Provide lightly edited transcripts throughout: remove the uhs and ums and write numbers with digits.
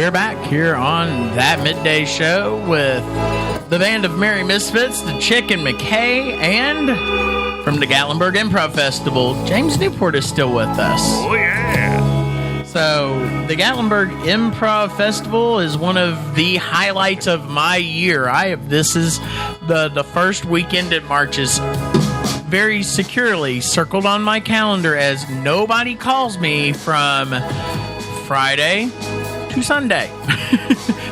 we're back here on That Midday Show with the band of Merry Misfits, the Chick and McKay, and from the Gatlinburg Improv Festival, James Newport is still with us. Oh, yeah. So, the Gatlinburg Improv Festival is one of the highlights of my year. This is the first weekend in March is very securely circled on my calendar as nobody calls me from Friday to Sunday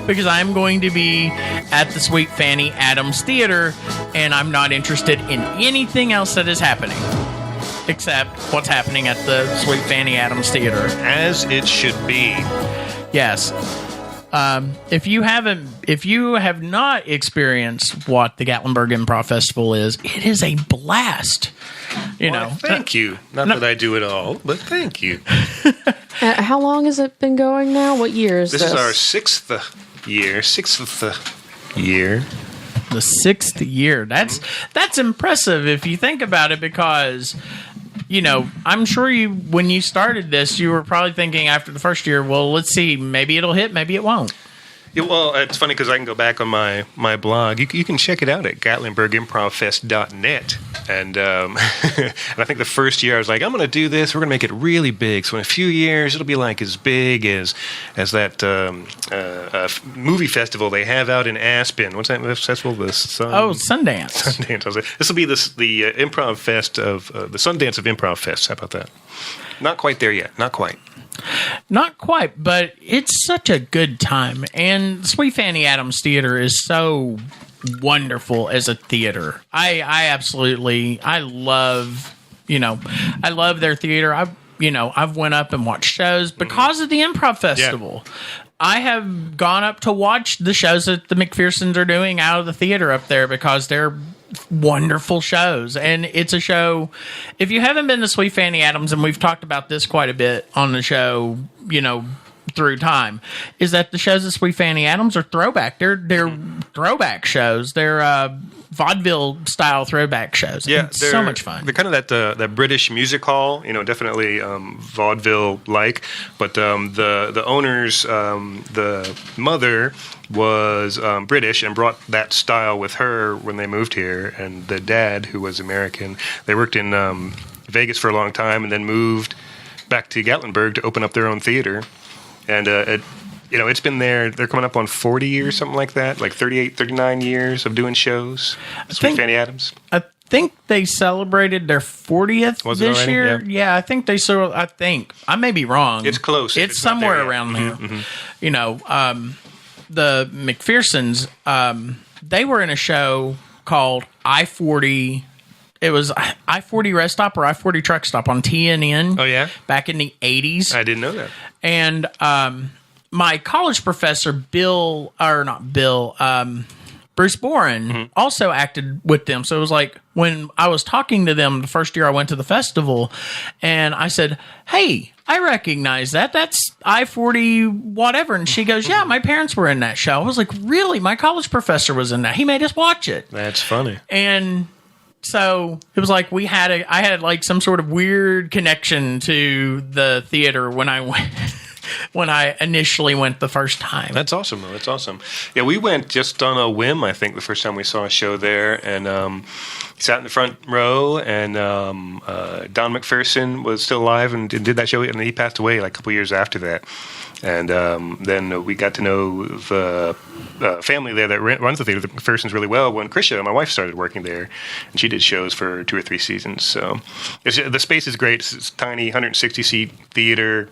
because I'm going to be at the Sweet Fanny Adams Theater and I'm not interested in anything else that is happening except what's happening at the Sweet Fanny Adams Theater. As it should be. Yes. If you have not experienced what the Gatlinburg Improv Festival is, it is a blast. Thank you. Not that I do it all, but thank you. How long has it been going now? What year is this? This is our sixth year. The sixth year. That's impressive if you think about it because, I'm sure when you started this, you were probably thinking after the first year, well, let's see, maybe it'll hit, maybe it won't. Yeah, well, it's funny because I can go back on my blog. You can check it out at GatlinburgImprovFest.net. And and I think the first year I was like, I'm going to do this. We're going to make it really big. So in a few years, it'll be like as big as that movie festival they have out in Aspen. What's that festival? Sundance. Sundance. I was like, this will be the Improv Fest of the Sundance of Improv Fest. How about that? Not quite there yet. Not quite. Not quite, but it's such a good time. And Sweet Fanny Adams Theater is so wonderful as a theater. I love their theater. I've went up and watched shows because of the Improv Festival. Yeah. I have gone up to watch the shows that the McPhersons are doing out of the theater up there because they're wonderful shows. And it's a show, if you haven't been to Sweet Fanny Adams, and we've talked about this quite a bit on the show, through time, is that the shows at Sweet Fanny Adams are throwback. They're throwback shows. They're vaudeville style throwback shows. Yeah, it's so much fun. They're kind of that British music hall, definitely vaudeville like. But the owners, the mother was British and brought that style with her when they moved here, and the dad, who was American, they worked in Vegas for a long time and then moved back to Gatlinburg to open up their own theater. And it's been there. They're coming up on 40 years, something like that, like 38, 39 years of doing shows. Sweet Fanny Adams. I think they celebrated their 40th this year. Yeah, I think they saw. I think I may be wrong. It's close. It's somewhere around there. Mm-hmm. The McPhersons. They were in a show called I-40. It was I-40 Rest Stop or I-40 Truck Stop on TNN. Oh, yeah? Back in the 80s. I didn't know that. And my college professor, Bruce Boren, also acted with them. So it was like when I was talking to them the first year I went to the festival, and I said, hey, I recognize that. That's I-40 whatever. And she goes, yeah, my parents were in that show. I was like, really? My college professor was in that. He made us watch it. That's funny. And so it was like I had like some sort of weird connection to the theater when I went. When I initially went the first time. That's awesome, though. That's awesome. Yeah, we went just on a whim, I think, the first time we saw a show there. And sat in the front row, and Don McPherson was still alive and did that show. And he passed away like a couple years after that. And then we got to know the family there that runs the theater, the McPhersons, really well when Krisha, my wife, started working there. And she did shows for 2 or 3 seasons. So the space is great. It's tiny, 160-seat theater,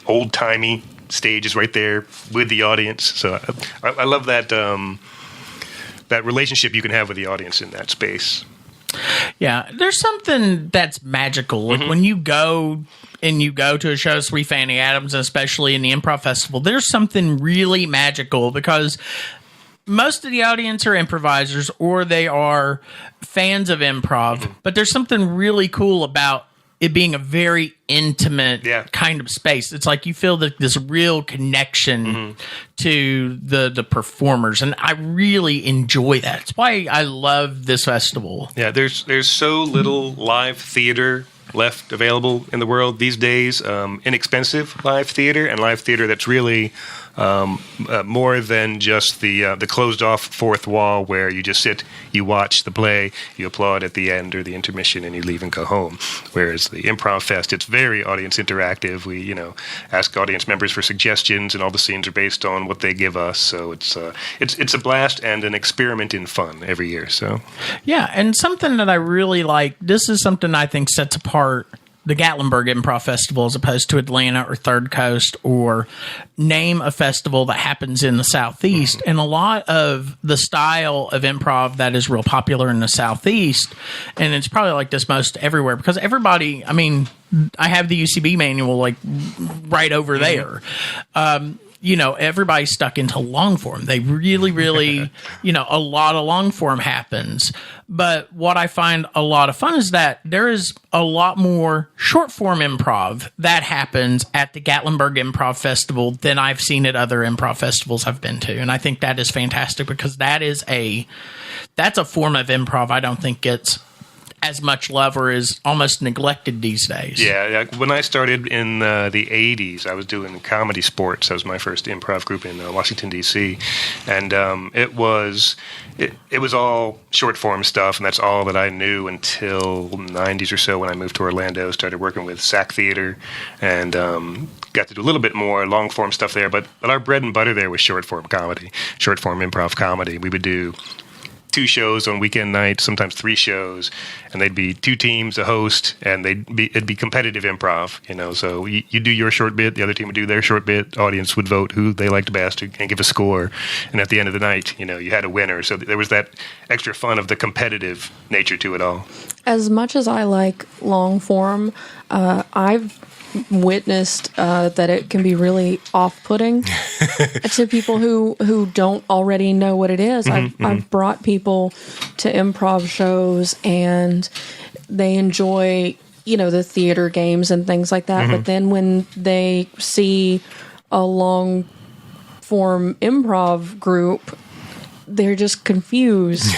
old-timey stage is right there with the audience. So I love that that relationship you can have with the audience in that space. Yeah, there's something that's magical. Like when you go to a show, Sweet Fanny Adams, and especially in the Improv Festival, there's something really magical because most of the audience are improvisers or they are fans of improv, but there's something really cool about it being a very intimate kind of space. It's like you feel this real connection to the performers, and I really enjoy that. It's why I love this festival. Yeah, there's so little live theater left available in the world these days. Inexpensive live theater, and live theater that's really more than just the closed off fourth wall where you just sit, you watch the play, you applaud at the end or the intermission, and you leave and go home. Whereas the Improv Fest, it's very audience interactive. We ask audience members for suggestions, and all the scenes are based on what they give us. So it's a blast and an experiment in fun every year. So yeah, and something that I really like. This is something I think sets apart the Gatlinburg Improv Festival as opposed to Atlanta or Third Coast, or name a festival that happens in the Southeast. And a lot of the style of improv that is real popular in the Southeast, and it's probably like this most everywhere, because everybody, I mean, I have the UCB manual like right over there. Everybody's stuck into long form. They really, really, a lot of long form happens. But what I find a lot of fun is that there is a lot more short form improv that happens at the Gatlinburg Improv Festival than I've seen at other improv festivals I've been to. And I think that is fantastic, because that's a form of improv I don't think gets as much love or is almost neglected these days. Yeah, when I started in the 80s, I was doing comedy sports. That was my first improv group in Washington, D.C. And it was all short form stuff, and that's all that I knew until the 90s or so when I moved to Orlando, started working with SAC Theater, and got to do a little bit more long form stuff there. But our bread and butter there was short form comedy, short form improv comedy. We would do 2 shows on weekend nights, sometimes 3 shows, and they'd be 2 teams, a host, and it'd be competitive improv, so you do your short bit, the other team would do their short bit, audience would vote who they liked best and give a score, and at the end of the night, you had a winner. So there was that extra fun of the competitive nature to it all. As much as I like long form, I've witnessed that it can be really off-putting to people who don't already know what it is. I've brought people to improv shows, and they enjoy the theater games and things like that, but then when they see a long form improv group, they're just confused.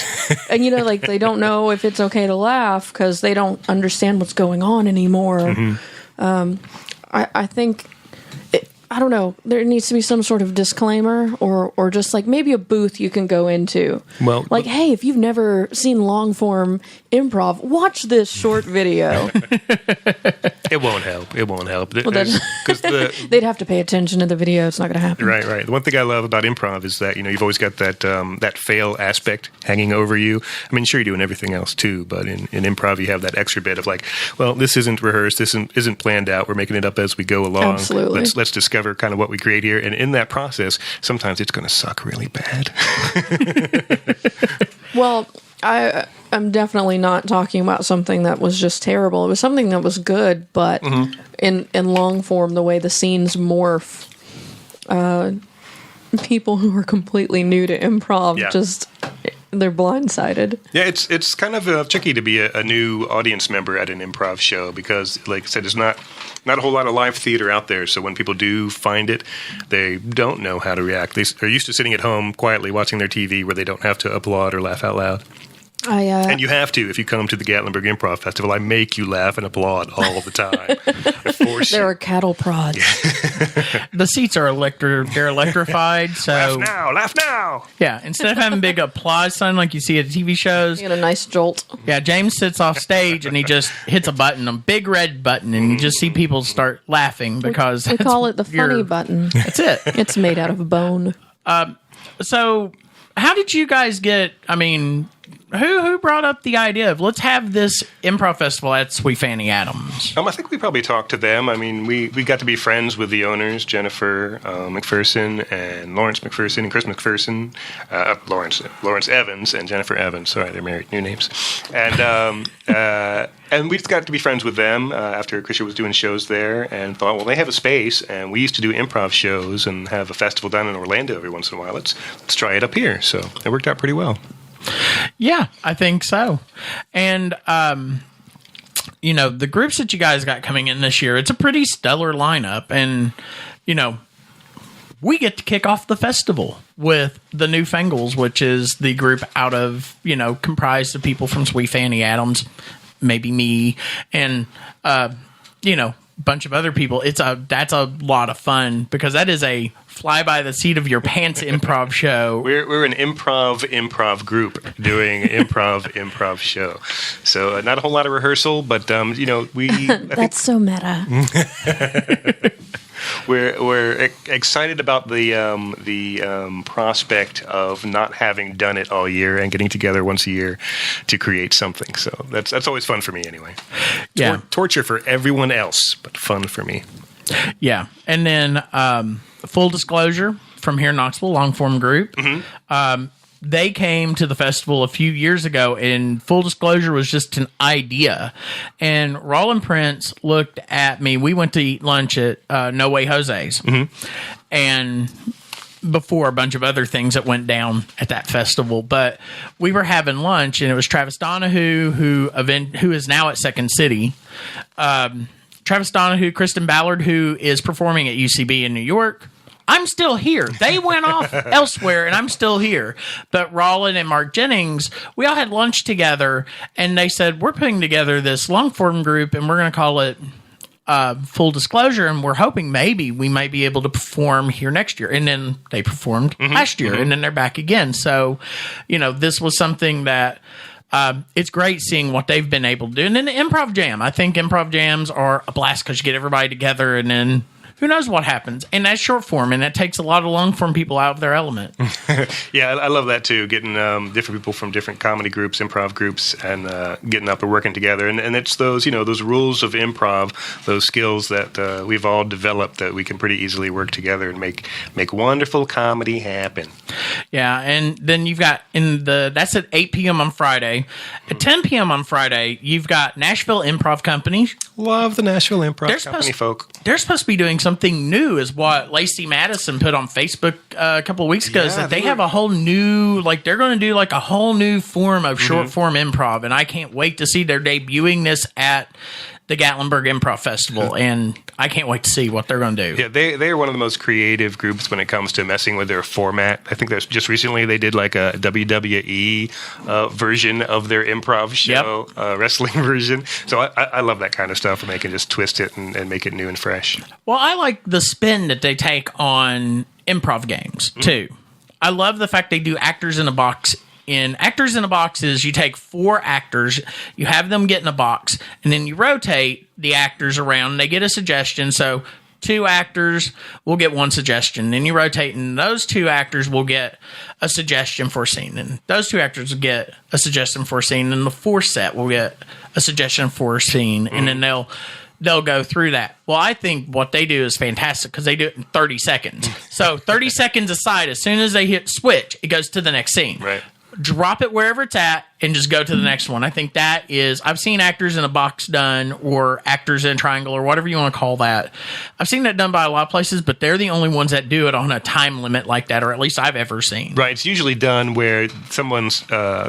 And they don't know if it's okay to laugh because they don't understand what's going on anymore. I think, I don't know, there needs to be some sort of disclaimer or just like maybe a booth you can go into. Well, hey, if you've never seen long form improv, watch this short video. It won't help. It won't help. Well, they'd have to pay attention to the video. It's not going to happen. Right. The one thing I love about improv is that, you've always got that fail aspect hanging over you. I mean, sure, you're doing everything else too, but in improv, you have that extra bit of like, well, this isn't rehearsed. This isn't planned out. We're making it up as we go along. Absolutely. Let's discover kind of what we create here. And in that process, sometimes it's going to suck really bad. Well, I'm definitely not talking about something that was just terrible. It was something that was good, but in long form, the way the scenes morph, people who are completely new to improv they're blindsided. Yeah, it's kind of tricky to be a new audience member at an improv show because, like I said, there's not a whole lot of live theater out there. So when people do find it, they don't know how to react. They're used to sitting at home quietly watching their TV where they don't have to applaud or laugh out loud. And you have to if you come to the Gatlinburg Improv Festival. I make you laugh and applaud all the time. I force there are cattle prods. The seats are they're electrified. So laugh now. Yeah, instead of having big applause sign like you see at TV shows, you get a nice jolt. Yeah, James sits off stage and he just hits a button, a big red button, and you just see people start laughing because we call it the funny button. That's it. It's made out of bone. So, how did you guys get? I mean, who brought up the idea of let's have this improv festival at Sweet Fanny Adams? I think we probably talked to them. I mean, we got to be friends with the owners, Jennifer McPherson and Lawrence McPherson and Chris McPherson, Lawrence Evans and Jennifer Evans. Sorry, they're married, new names. And we just got to be friends with them after Krisha was doing shows there, and thought, well, they have a space, and we used to do improv shows and have a festival down in Orlando every once in a while. Let's try it up here. So it worked out pretty well. Yeah, I think so. And, the groups that you guys got coming in this year, it's a pretty stellar lineup. And, we get to kick off the festival with the Newfangles, which is the group out of, comprised of people from Sweet Fanny Adams, maybe me, and, bunch of other people, that's a lot of fun because that is a fly by the seat of your pants improv show. We're an improv group doing improv show. So not a whole lot of rehearsal, but That's so meta. We're excited about the prospect of not having done it all year and getting together once a year to create something. So that's always fun for me anyway. Yeah. Torture for everyone else, but fun for me. Yeah. And then full disclosure, from here in Knoxville, Longform Group. Mm-hmm. They came to the festival a few years ago, and full disclosure was just an idea. And Roland Prince looked at me. We went to eat lunch at No Way Jose's. Mm-hmm. And before a bunch of other things that went down at that festival. But we were having lunch, and it was Travis Donahue, who is now at Second City. Travis Donahue, Kristen Ballard, who is performing at UCB in New York. I'm still here. They went off elsewhere, and I'm still here. But Roland and Mark Jennings, we all had lunch together, and they said, we're putting together this long-form group, and we're going to call it Full Disclosure, and we're hoping maybe we might be able to perform here next year. And then they performed last year, and then they're back again. So, this was something that it's great seeing what they've been able to do. And then the improv jam. I think improv jams are a blast because you get everybody together, and then who knows what happens. And that's short form, and that takes a lot of long form people out of their element. Yeah, I love that too, getting different people from different comedy groups, improv groups, and getting up and working together. And it's those, those rules of improv, those skills that we've all developed that we can pretty easily work together and make wonderful comedy happen. Yeah, and then you've got that's at 8 p.m. on Friday. At 10 p.m. on Friday, you've got Nashville Improv Company. Love the Nashville Improv Company folk. They're supposed to be doing something new, is what Lacey Madison put on Facebook a couple of weeks ago. Is that they have a whole new, they're going to do a whole new form of short form improv, and I can't wait to see they're debuting this at the Gatlinburg Improv Festival, and I can't wait to see what they're going to do. Yeah, they are one of the most creative groups when it comes to messing with their format. I think there's just recently they did a WWE version of their improv show, wrestling version. So I love that kind of stuff, and they can just twist it and make it new and fresh. Well, I like the spin that they take on improv games, too. I love the fact they do Actors in a Box. In Actors in a Box is you take 4 actors, you have them get in a box, and then you rotate the actors around, and they get a suggestion. So 2 actors will get 1 suggestion. Then you rotate, and those 2 actors will get a suggestion for a scene. And those 2 actors will get a suggestion for a scene. And the 4th set will get a suggestion for a scene. And then they'll go through that. Well, I think what they do is fantastic because they do it in 30 seconds. So 30 seconds aside, as soon as they hit switch, it goes to the next scene. Right. Drop it wherever it's at and just go to the next one. I think that is, I've seen Actors in a Box done, or Actors in a Triangle, or whatever you want to call that. I've seen that done by a lot of places, but they're the only ones that do it on a time limit like that, or at least I've ever seen. Right. It's usually done where someone's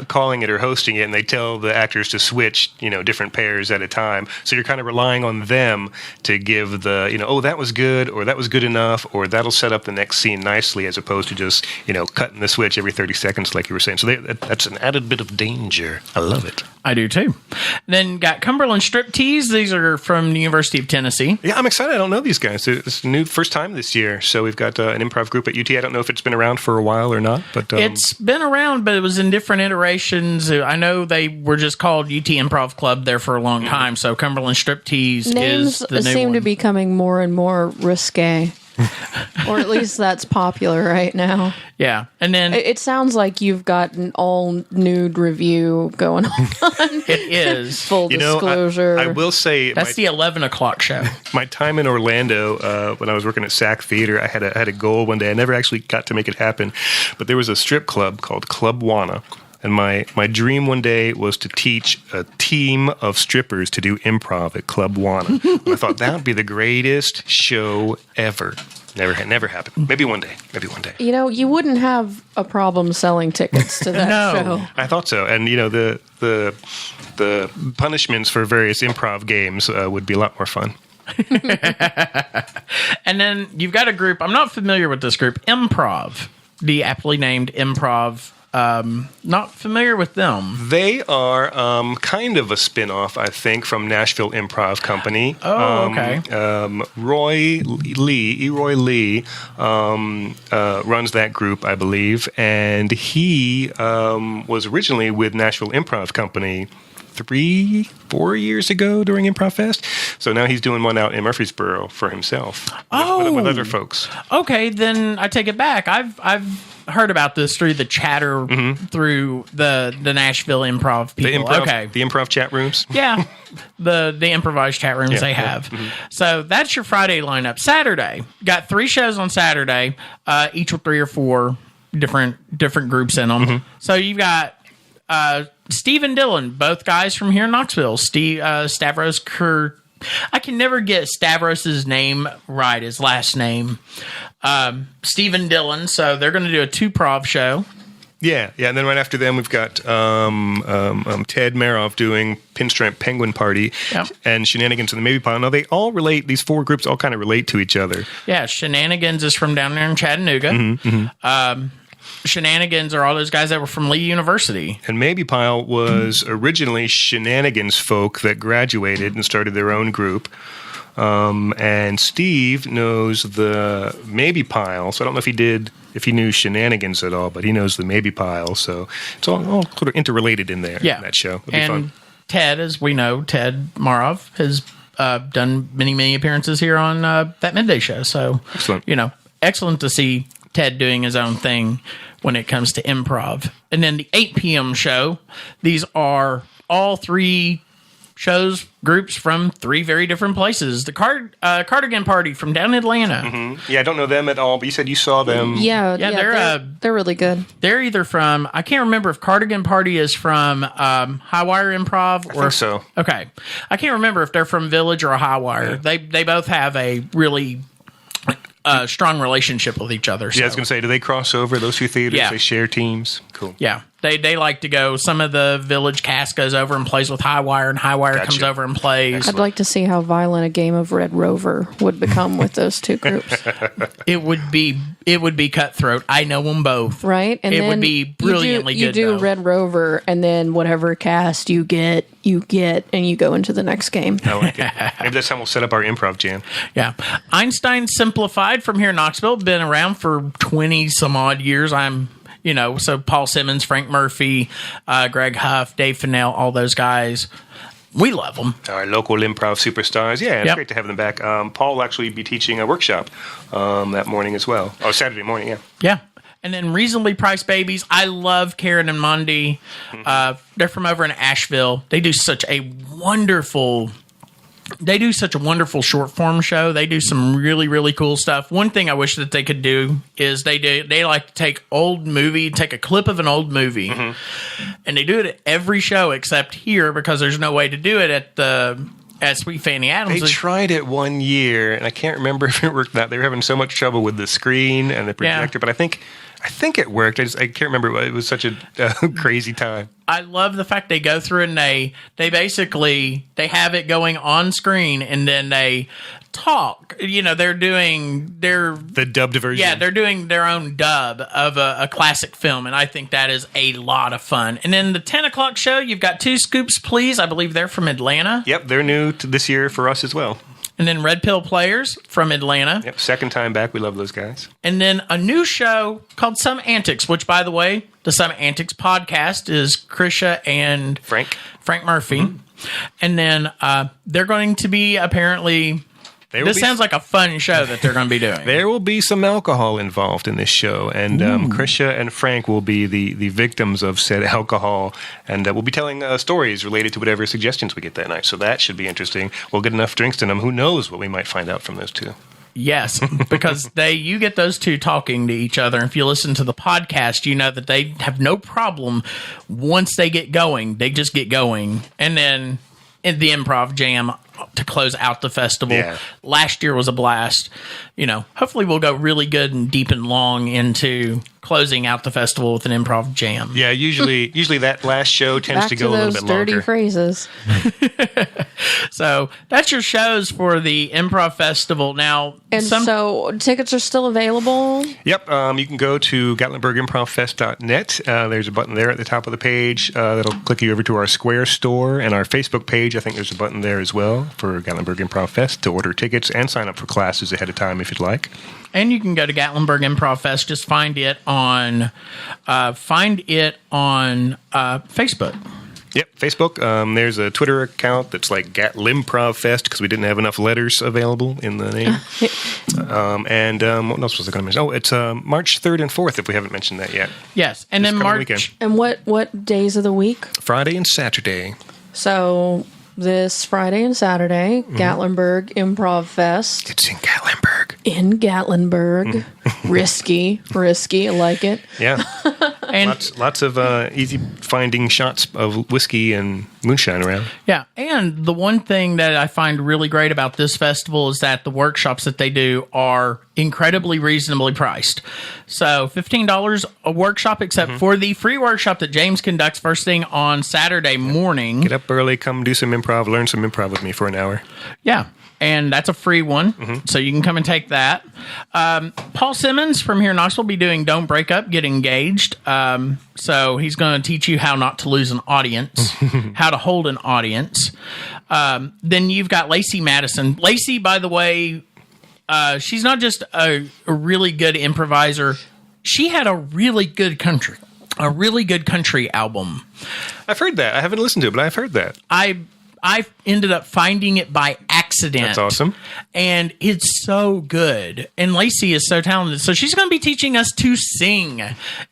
calling it or hosting it, and they tell the actors to switch, different pairs at a time. So you're kind of relying on them to give the, oh, that was good, or that was good enough, or that'll set up the next scene nicely, as opposed to just, cutting the switch every 30 seconds like you were saying. So that's an added bit of danger. I love it. I do too. Then got Cumberland Striptease. These are from the University of Tennessee. Yeah, I'm excited. I don't know these guys. It's new first time this year. So we've got an improv group at UT. I don't know if it's been around for a while or not, but it's been around, but it was in different iterations. I know they were just called UT Improv Club there for a long time. So Cumberland Striptease Names is the new seem one. to be becoming more and more risque. Or at least that's popular right now. Yeah. And then It sounds like you've got an all nude review going on. it is. Full disclosure. I will say That's the 11 o'clock show. my time in Orlando, when I was working at SAC Theater, I had a goal one day. I never actually got to make it happen, but there was a strip club called Club Wana. And my dream one day was to teach a team of strippers to do improv at Club Wana. I thought that would be the greatest show ever. Never happened. Maybe one day. You wouldn't have a problem selling tickets to that No. show. I thought so. And, the punishments for various improv games would be a lot more fun. And then you've got a group. I'm not familiar with this group. Improv. The aptly named Improv Not familiar with them. They are kind of a spin-off, I think, from Nashville Improv Company. Oh, okay. Eroy Lee, runs that group, I believe, and he was originally with Nashville Improv Company 3-4 years ago during Improv Fest. So now he's doing one out in Murfreesboro for himself with other folks. Okay, then I take it back. I've heard about this through the chatter through the Nashville Improv people. The improv chat rooms. Yeah, the improvised chat rooms they have. Yeah. So that's your Friday lineup. Saturday, got 3 shows on Saturday, each with 3 or 4 different groups in them. So you've got Steve and Dylan, both guys from here in Knoxville. Stavros I can never get Stavros's name right, his last name. Steve and Dylan, so they're going to do a 2-prov show. Yeah, and then right after them, we've got Ted Maroff doing Pinstripe Penguin Party and Shenanigans and the Maybe Pile. Now, they all relate, these 4 groups all kind of relate to each other. Yeah, Shenanigans is from down there in Chattanooga. Shenanigans are all those guys that were from Lee University. And Maybe Pile was originally Shenanigans folk that graduated and started their own group. And Steve knows the Maybe Pile. So I don't know if he knew Shenanigans at all, but he knows the Maybe Pile. So it's all sort of interrelated in there. Yeah. In that show. It'll be fun. Ted, as we know, Ted Marov has done many appearances here on that Midday show. So, excellent. Excellent to see Ted doing his own thing when it comes to improv. And then the 8 p.m. show, these are all 3 shows, groups from 3 very different places. The Cardigan Party from down in Atlanta. Yeah, I don't know them at all, but you said you saw them. Yeah, they're really good. They're either from, I can't remember if Cardigan Party is from High Wire Improv. I think so. Okay. I can't remember if they're from Village or High Wire. Yeah. They both have a really strong relationship with each other. So. Yeah, I was going to say, do they cross over, those 2 theaters? Yeah. They share teams? Cool. Yeah. They like to go, some of the Village cast goes over and plays with High Wire, and High Wire comes over and plays. Excellent. I'd like to see how violent a game of Red Rover would become with those 2 groups. It would be cutthroat. I know them both. Right? And it would be brilliantly good. You do Red Rover, and then whatever cast you get, and you go into the next game. I like it. Maybe that's how we'll set up our improv jam. Yeah. Einstein Simplified from here in Knoxville, been around for 20 some odd years. So Paul Simmons, Frank Murphy, Greg Huff, Dave Fennell, all those guys. We love them. Our local improv superstars. Yeah, it's great to have them back. Paul will actually be teaching a workshop that morning as well. Oh, Saturday morning, yeah. Yeah. And then Reasonably Priced Babies. I love Karen and Mondi. They're from over in Asheville. They do such a wonderful short form show. They do some really cool stuff. One thing I wish that they could do is they like to take a clip of an old movie, and they do it at every show except here because there's no way to do it at Sweet Fanny Adams. They tried it one year, and I can't remember if it worked out. They were having so much trouble with the screen and the projector, but I think it worked. I can't remember. It was such a crazy time. I love the fact they go through and they basically have it going on screen, and then they talk. They're doing the dubbed version. Yeah, they're doing their own dub of a classic film, and I think that is a lot of fun. And then the 10 o'clock show, you've got 2 Scoops Please. I believe they're from Atlanta. Yep, they're new this year for us as well. And then Red Pill Players from Atlanta. Yep, second time back. We love those guys. And then a new show called Some Antics, which, by the way, the Some Antics podcast is Krisha and Frank Murphy. And then they're going to be apparently... This sounds like a fun show that they're going to be doing. There will be some alcohol involved in this show, and Krisha and Frank will be the victims of said alcohol, and we'll be telling stories related to whatever suggestions we get that night. So that should be interesting. We'll get enough drinks in them. Who knows what we might find out from those 2. Yes, because you get those 2 talking to each other. And if you listen to the podcast, you know that they have no problem once they get going. They just get going, and then in the improv jam to close out the festival. Yeah. Last year was a blast. Hopefully we'll go really good and deep and long into closing out the festival with an improv jam. Yeah, usually that last show tends to go a little bit longer. Dirty phrases. So that's your shows for the improv festival. Now, so tickets are still available? Yep. You can go to GatlinburgImprovFest.net. There's a button there at the top of the page that'll click you over to our Square store and our Facebook page. I think there's a button there as well for Gatlinburg Improv Fest to order tickets and sign up for classes ahead of time if you'd like. And you can go to Gatlinburg Improv Fest. Just find it on Facebook. Yep, Facebook. There's a Twitter account that's like Gatlimprov Fest because we didn't have enough letters available in the name. And what else was I going to mention? Oh, it's March 3rd and 4th if we haven't mentioned that yet. Yes, and then March. Weekend. And what days of the week? Friday and Saturday. So this Friday and Saturday, Gatlinburg Improv Fest. It's in Gatlinburg. In Gatlinburg. Risky. I like it. Yeah. And lots of easy finding shots of whiskey and moonshine around. Yeah, and the one thing that I find really great about this festival is that the workshops that they do are incredibly reasonably priced. So $15 a workshop, except for the free workshop that James conducts first thing on Saturday morning. Get up early, come do some improv, learn some improv with me for an hour. Yeah. And that's a free one, so you can come and take that. Paul Simmons from here in Knoxville will be doing Don't Break Up, Get Engaged. So he's going to teach you how not to lose an audience, how to hold an audience. Then you've got Lacey Madison. Lacey, by the way, she's not just a really good improviser. She had a really good country album. I've heard that. I haven't listened to it, but I've heard that. I ended up finding it by accident. That's awesome. And it's so good. And Lacey is so talented. So she's going to be teaching us to sing.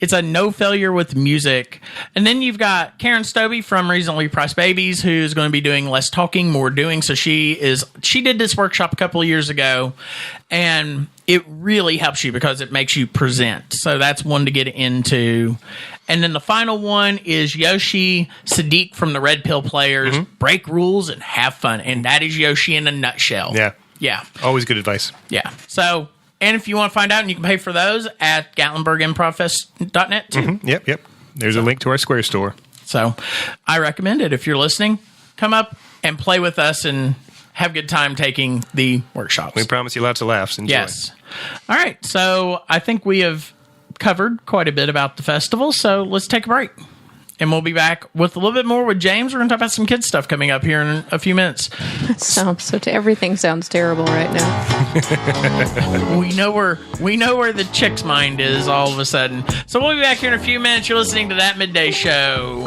It's a no failure with music. And then you've got Karen Stobie from Reasonably Priced Babies, who's going to be doing less talking, more doing. So she did this workshop a couple of years ago. And it really helps you because it makes you present. So that's one to get into. And then the final one is Yoshi Sadiq from the Red Pill Players. Break rules and have fun. And that is Yoshi in a nutshell. Yeah. Yeah. Always good advice. Yeah. So, and if you want to find out, and you can pay for those at GatlinburgImprovFest.net too. Yep. There's a link to our Square store. So I recommend it. If you're listening, come up and play with us and have a good time taking the workshops. We promise you lots of laughs. Enjoy. Yes. All right. So I think we have covered quite a bit about the festival. So let's take a break. And we'll be back with a little bit more with James. We're going to talk about some kids stuff coming up here in a few minutes. Everything sounds terrible right now. We know where the chick's mind is all of a sudden. So we'll be back here in a few minutes. You're listening to That Midday Show.